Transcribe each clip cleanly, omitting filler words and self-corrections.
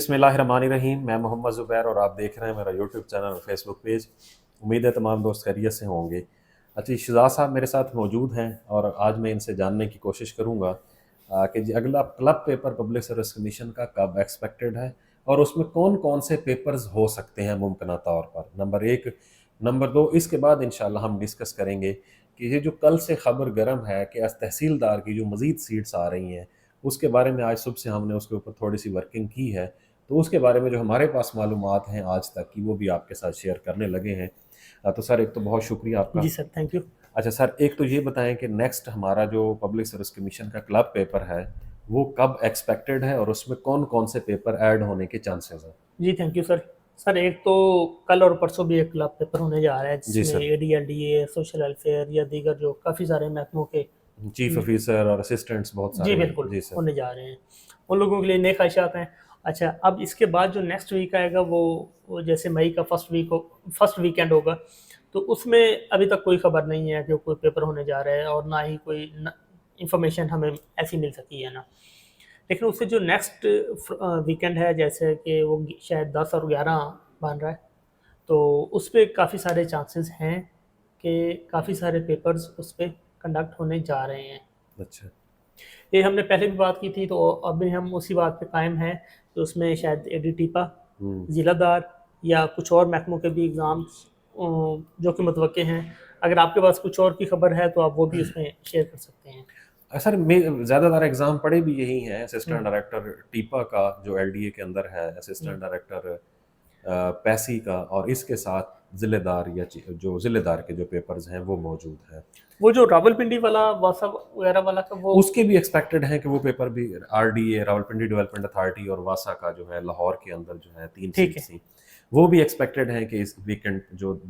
बिस्मिल्लाहिर्रहमानिर्रहीम। मैं मोहम्मद ज़ुबैर और आप देख रहे हैं मेरा यूट्यूब चैनल और फेसबुक पेज। उम्मीद है तमाम दोस्त खैरियत से होंगे। अच्छा, शहजाद साहब मेरे साथ मौजूद हैं और आज मैं इनसे जानने की कोशिश करूँगा कि जी अगला club paper public service commission का कब एक्सपेक्टेड है और उसमें कौन कौन से पेपर्स हो सकते हैं मुमकिन तौर पर, नंबर एक। नंबर दो, इसके बाद इंशाल्लाह हम डिस्कस करेंगे कि ये जो कल से खबर गर्म है कि आज तहसीलदार की जो मज़ीद सीट्स आ रही हैं उसके बारे में आज सुबह से हमने उसके ऊपर थोड़ी सी वर्किंग की है, तो उसके बारे में जो हमारे पास मालूमात हैं आज तक की वो भी आपके साथ शेयर करने लगे हैं। तो सर एक तो बहुत शुक्रिया आपका। जी सर, थैंक यू। अच्छा सर, एक तो ये बताएं कि नेक्स्ट हमारा जो पब्लिक सर्विस कमीशन का क्लब पेपर है वो कब एक्सपेक्टेड है और उसमें कौन कौन से पेपर ऐड होने के चांसेस हैं? जी थैंक यू सर। सर एक तो कल और परसों भी एक क्लब पेपर होने जा रहा है जी जिसमें सर। ADLDA, सोशल वेलफेयर या दीगर जो काफ़ी सारे महकमों के चीफ ऑफिसर और असिस्टेंट्स बहुत जी सारे। बिल्कुल जी सर। होने जा रहे हैं। उन लोगों के लिए नए ख्वाहिशात हैं। अच्छा, अब इसके बाद जो नेक्स्ट वीक आएगा वो जैसे मई का फर्स्ट वीकेंड होगा, तो उसमें अभी तक कोई खबर नहीं है कि कोई पेपर होने जा रहा है और ना ही कोई इंफॉर्मेशन हमें ऐसी मिल सकी है ना। लेकिन उससे जो नेक्स्ट वीकेंड है, जैसे कि वो शायद 10 और 11 बन रहा है, तो उस पर काफ़ी सारे चांसेस हैं कि काफ़ी सारे पेपर्स उस पर कंडक्ट होने जा रहे हैं। अच्छा। ये हमने पहले भी बात की थी, तो अभी हम उसी बात पे कायम हैं कि उसमें शायद ADTIPA, ज़िलादार या कुछ और महकमों के भी एग्ज़ाम्स जो कि मुतवक्के हैं। अगर आपके पास कुछ और की खबर है तो आप वो भी उसमें शेयर कर सकते हैं। सर मैं ज़्यादातर एग्ज़ाम पढ़े भी यही हैं, असिस्टेंट डायरेक्टर टीपा का जो LDA के अंदर है, असिस्टेंट डायरेक्टर पैसी का, और इसके साथ ज़िलेदार या जो ज़िलेदार के जो पेपर्स हैं वो मौजूद हैं। वो जो रावलपिंडी वाला वासा वगैरह वाला का वो उसके भी एक्सपेक्टेड है कि वो पेपर भी RDA रावलपिंडी डेवलपमेंट अथॉरिटी और वासा का जो है लाहौर के अंदर जो है 3 ठीक सीट्स है। थी, वो भी एक्सपेक्टेड है कि इस वीकेंड जो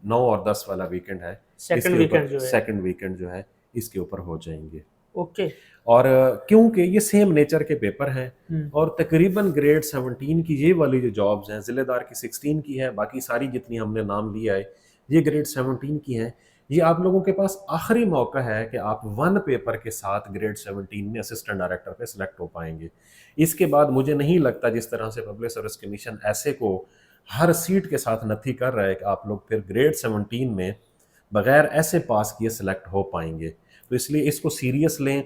9 और 10 वाला वीकेंड है सेकंड इसके ऊपर वीकेंड जो है। सेकंड वीकेंड जो है इसके ऊपर हो जाएंगे। ओके। और क्योंकि ये सेम नेचर के पेपर हैं और तकरीबन ग्रेड 17 की ये वाली जो जॉब्स हैं, ज़िलेदार की 16 की है, बाकी सारी जितनी हमने नाम लिया है ये ग्रेड 17 की हैं। ये आप लोगों के पास आखिरी मौका है कि आप वन पेपर के साथ ग्रेड 17 में असिस्टेंट डायरेक्टर पे सिलेक्ट हो पाएंगे। इसके बाद मुझे नहीं लगता जिस तरह से पब्लिक सर्विस कमीशन ऐसे को हर सीट के साथ नथी कर रहा है कि आप लोग फिर ग्रेड 17 में बगैर ऐसे पास किए सिलेक्ट हो पाएंगे। तो इसलिए इसको सीरियस लें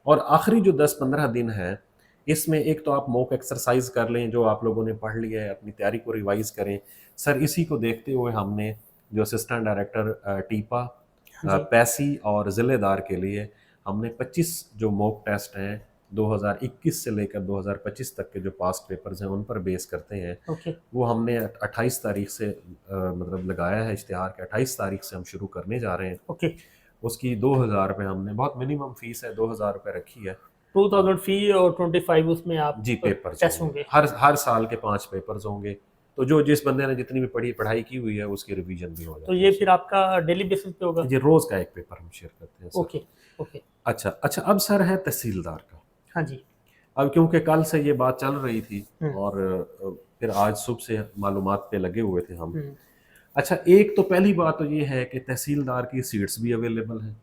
और आखिरी जो 10-15 दिन है इसमें एक तो आप मॉक एक्सरसाइज कर लें, जो आप लोगों ने पढ़ लिया है अपनी तैयारी को रिवाइज करें। सर इसी को देखते हुए हमने जो असिस्टेंट डायरेक्टर टीपा, जी पैसी और ज़िलेदार के लिए हमने 25 जो मॉक टेस्ट हैं 2021 से लेकर 2025 तक के जो पास्ट पेपर्स हैं उन पर बेस करते हैं। ओके। वो हमने 28 तारीख से मतलब लगाया है इश्तिहार के 28 तारीख से हम शुरू करने जा रहे हैं। ओके। उसकी 2000 रुपये हमने, बहुत मिनिमम फीस है, 2000 रुपये रखी है। 2000 फी और 25 उसमें आप जी पेपर्स टेस्ट होंगे, होंगे। हर साल के 5 पेपर्स होंगे। तो जो जिस बंदे ने जितनी भी पढ़ाई की हुई है उसकी रिवीजन भी हो तो जाती ये है। फिर आपका डेली बेसिस पे होगा? ये रोज का एक पेपर हम शेयर करते हैं सर। ओके। ओके। अच्छा अच्छा, अब सर है तहसीलदार का। हाँ जी। अब क्योंकि कल से ये बात चल रही थी हम्म। और फिर आज सुबह से मालूमात पे लगे हुए थे हम। हम्म। अच्छा, एक तो पहली बात तो ये है कि तहसीलदार की सीट्स भी अवेलेबल हैं।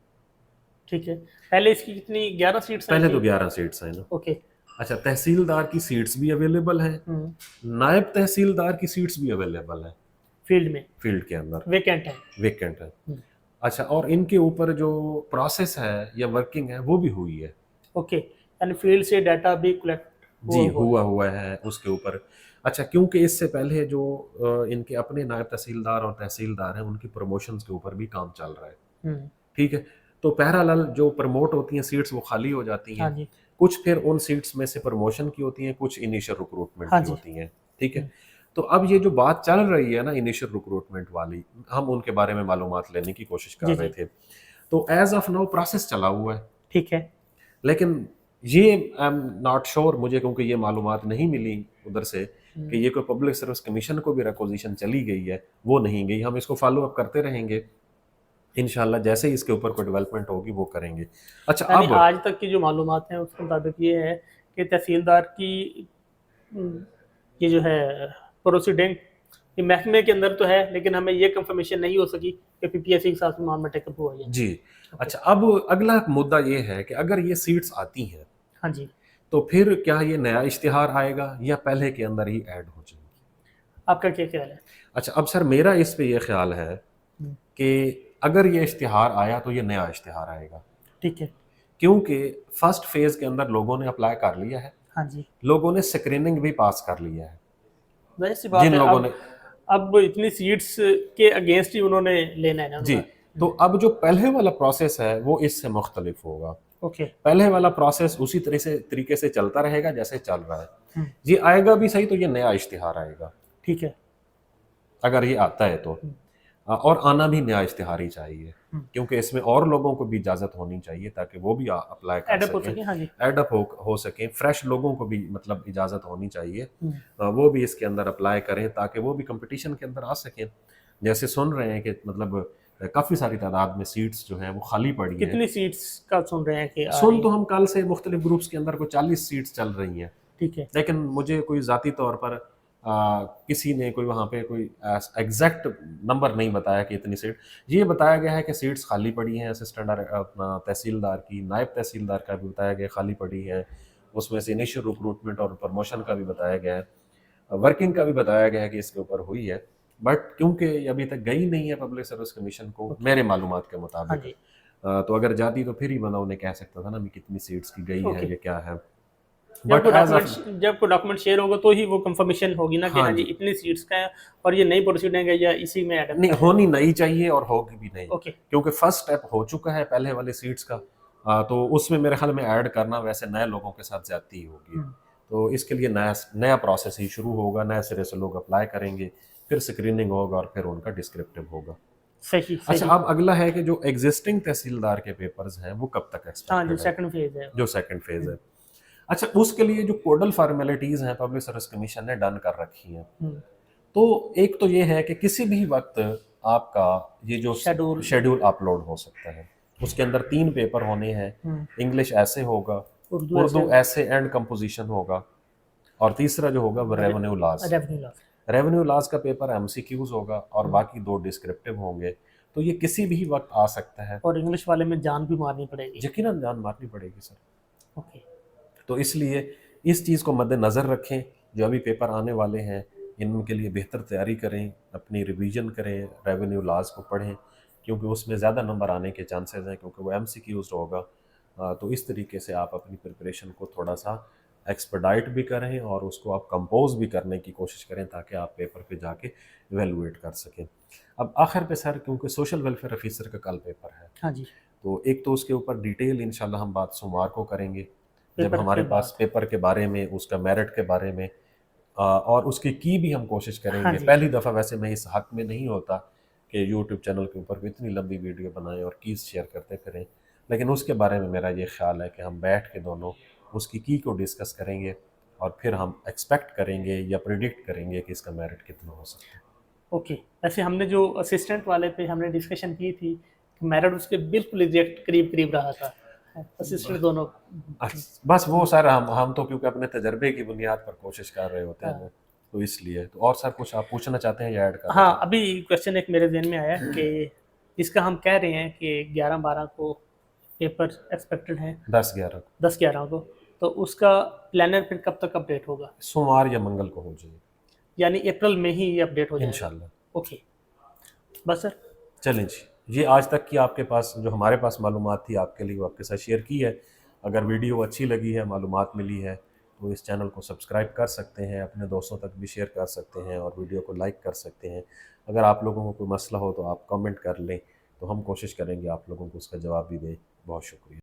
ठीक है। पहले इसकी कितनी 11 सीट्स आई पहले थी? तो 11 सीट्स हैं ना। ओके। अच्छा, तहसीलदार की सीट्स भी अवेलेबल हैं, नायब तहसीलदार की सीट्स भी अवेलेबल हैं फील्ड में फील्ड के अंदर, वेकेंट है। वेकेंट है। अच्छा, और इनके ऊपर जो प्रोसेस है या वर्किंग है वो भी हुई है। ओके, यानी फील्ड से डाटा भी कलेक्ट जी हुआ है। हुआ है उसके ऊपर। अच्छा, क्योंकि इससे पहले जो इनके अपने नायब तहसीलदार और तहसीलदार हैं उनकी प्रमोशंस के ऊपर भी काम चल रहा है। ठीक है, तो पैरेलल जो प्रमोट होती हैं सीट्स वो खाली हो जाती हाँ हैं। जी। कुछ फिर उन सीट्स में से प्रमोशन की होती हैं, कुछ इनिशियल रिक्रूटमेंट हाँ की जी। होती हैं। ठीक है, तो अब ये जो बात चल रही है ना इनिशियल रिक्रूटमेंट वाली, हम उनके बारे में मालूमात लेने की कोशिश कर जी रहे जी। थे। तो एज ऑफ नाउ प्रोसेस चला हुआ है, ठीक है। लेकिन ये आई एम नॉट श्योर, मुझे क्योंकि ये मालूमात नहीं मिली उधर से कि ये कोई पब्लिक सर्विस कमीशन को भी रिक्वेजिशन चली गई है, वो नहीं गई। हम इसको फॉलो अप करते रहेंगे इंशाल्लाह, जैसे ही इसके ऊपर कोई डेवलपमेंट होगी वो करेंगे। अच्छा, यानी अब आज तक की जो मालूमात हैं उसके मुताबिक ये है कि तहसीलदार की ये जो है प्रोसीडिंग ये महकमे के अंदर तो है, लेकिन हमें ये कंफर्मेशन नहीं हो सकी कि PPSC के साथ मामला टेकअप हुआ है। जी। अच्छा, अब अगला मुद्दा ये है कि अगर ये सीट्स आती हैं हाँ जी। तो फिर क्या ये नया इश्तिहार आएगा या पहले के अंदर ही ऐड हो जाएगी? आपका क्या ख्याल है? अच्छा, अब सर मेरा इस पे ये ख्याल है हम्म, कि अगर ये इश्तिहार आया तो ये नया इश्तिहार आएगा, ठीक है। क्योंकि फर्स्ट फेज के अंदर लोगों ने अप्लाई कर लिया है, हाँ जी, लोगों ने स्क्रीनिंग भी पास कर लिया है। वैसे सी बात जिन है। लोगों ने अब इतनी सीट्स के अगेंस्ट ही उन्होंने लेना है ना जी, उनका। तो अब जो पहले वाला प्रोसेस है वो इससे मुख्तलिफ होगा। ओके। पहले वाला प्रोसेस उसी तरीके से चलता रहेगा जैसे चल रहा है। हम्म, ये आएगा भी सही तो ये नया इश्तिहार आएगा, ठीक है। अगर ये आता है तो। हम्म, और आना भी नया इश्तिहार ही चाहिए, हम्म, क्योंकि इसमें और लोगों को भी इजाज़त होनी चाहिए ताकि वो भी अप्लाई कर एडअप हो सकें, सके। हाँ जी। एडअप हो सकें। फ्रेश लोगों को भी मतलब इजाज़त होनी चाहिए, हम्म, वो भी इसके अंदर अप्लाई करें ताकि वो भी कंपटीशन के अंदर आ सकें। जैसे सुन रहे हैं कि मतलब काफ़ी सारी तादाद में सीट्स जो हैं वो खाली पड़ी हैं। कितनी सीट्स का सुन रहे हैं कि आ सुन रही तो हैं? हम कल से मुख्तलिफ ग्रुप्स के अंदर को 40 सीट्स चल रही हैं, ठीक है। लेकिन मुझे कोई ज़ाती तौर पर किसी ने कोई वहाँ पे कोई एग्जैक्ट नंबर नहीं बताया कि इतनी सीट। ये बताया गया है कि सीट्स खाली पड़ी हैं, असिस्टेंट अपना तहसीलदार की, नायब तहसीलदार का भी बताया गया खाली पड़ी है, उसमें से इनिशियल रिक्रूटमेंट और प्रमोशन का भी बताया गया है, वर्किंग का भी बताया गया है कि इसके ऊपर हुई है। बट क्योंकि ये अभी तक गई नहीं है पब्लिक सर्विस कमीशन को मेरे मालूमात के हाँ मुताबिक, जी। तो अगर जाती तो फिर ही बंदा उन्हें कह सकता था ना भी कितनी सीट्स की गई है ओके। या क्या है। जब बट कोई एज डॉक्यूमेंट जब कोई डॉक्यूमेंट शेयर होगा तो ही वो कंफर्मेशन होगी ना कि हाँ हाँ जी जी, इतनी सीट्स का है और ये नई प्रोसीडिंग है या इसी में एडअप नहीं कर रहे होनी नहीं चाहिए और होगी भी नहीं, हैं। ओके। क्योंकि फर्स्ट स्टेप हो चुका है पहले वाले सीट्स का। तो उसमें मेरे ख्याल में ऐड करना वैसे नए लोगों के साथ ज्यादती ही होगी। हम्म, तो इसके लिए नया नया प्रोसेस ही शुरू होगा, नए सिरे से लोग अप्लाई करेंगे, फिर स्क्रीनिंग होगा और फिर उनका डिस्क्रिप्टिव होगा। सही अच्छा, सही। अब अगला है कि जो एग्जिस्टिंग तहसीलदार के पेपर्स हैं वो कब तक हाँ जो एक्सपेक्टेड है, सेकंड फेज है। जो सेकंड फेज है। अच्छा, उसके लिए जो कोडल फॉर्मेलिटीज हैं पब्लिक सर्विस कमीशन ने डन कर रखी हैं। हम्म, तो एक तो ये है कि किसी भी वक्त आपका ये जो शेड्यूल। शेड्यूल अपलोड हो सकता है। उसके अंदर 3 पेपर होने हैं, हम्म, इंग्लिश ऐसे होगा, उर्दू ऐसे। उर्दू ऐसे एंड कंपोजिशन होगा, और तीसरा जो होगा वो revenue laws. Revenue loss. Revenue laws का पेपर एमसीक्यूज होगा और बाकी 2 डिस्क्रिप्टिव होंगे। तो ये किसी भी वक्त आ सकता है, और इंग्लिश वाले में जान भी मारनी पड़ेगी। यकीनन जान मारनी पड़ेगी सर। ओके। तो इसलिए इस चीज़ को मद्देनज़र रखें, जो अभी पेपर आने वाले हैं इनके लिए बेहतर तैयारी करें, अपनी रिवीजन करें, रेवेन्यू लॉज को पढ़ें, क्योंकि उसमें ज़्यादा नंबर आने के चांसेस हैं, क्योंकि वो एमसीक्यूज होगा। तो इस तरीके से आप अपनी प्रिपरेशन को थोड़ा सा एक्सपर्डाइट भी करें और उसको आप कंपोज भी करने की कोशिश करें ताकि आप पेपर पे जाके इवेलुएट कर सकें। अब आखिर पे सर, क्योंकि सोशल वेलफेयर ऑफिसर का कल पेपर है, हाँ जी। तो एक तो उसके ऊपर डिटेल इंशाल्लाह हम बात सोमवार को करेंगे, जब पेपर हमारे के पास बाद। पेपर के बारे में, उसका मेरिट के बारे में और उसकी की भी हम कोशिश हाँ करेंगे। जी। पहली दफ़ा वैसे मैं इस हक में नहीं होता कि यूट्यूब चैनल के ऊपर इतनी लंबी वीडियो बनाएं और कीज़ शेयर करते फिरें, लेकिन उसके बारे में मेरा ये ख्याल है कि हम बैठ के दोनों उसकी की को डिस्कस करेंगे और फिर हम एक्सपेक्ट करेंगे या प्रिडिक्ट करेंगे कि इसका मेरिट कितना हो सकता है। ओके। वैसे हमने जो असिस्टेंट वाले पे हमने डिस्कशन की थी, मेरिट उसके बिल्कुल एग्जैक्ट करीब करीब रहा था। असिस्टेंट दोनों। बस वो सर, हम तो क्योंकि अपने तजर्बे की बुनियाद पर कोशिश कर रहे होते हैं, हाँ। तो इसलिए। तो और सर कुछ आप पूछना चाहते हैं या ऐड करना हाँ, चाहते अभी क्वेश्चन एक मेरे जहन में आया कि जिसका हम कह रहे हैं कि 11-12 को पेपर एक्सपेक्टेड है, हैं? 10-11 10-11 को, तो उसका प्लानर फिर कब तक अपडेट होगा? सोमवार या मंगल को हो जाए यानी अप्रैल में ही ये अपडेट हो जाएगा। इंशाल्लाह। ओके। बस सर। चलें जी, ये आज तक की आपके पास जो हमारे पास मालूमात थी आपके लिए वो आपके साथ शेयर की है। अगर वीडियो अच्छी लगी है, मालूमात मिली है, तो इस चैनल को सब्सक्राइब कर सकते हैं, अपने दोस्तों तक भी शेयर कर सकते हैं और वीडियो को लाइक कर सकते हैं। अगर आप लोगों को कोई मसला हो तो आप कमेंट कर लें, तो हम कोशिश करेंगे आप लोगों को उसका जवाब भी दें। बहुत शुक्रिया।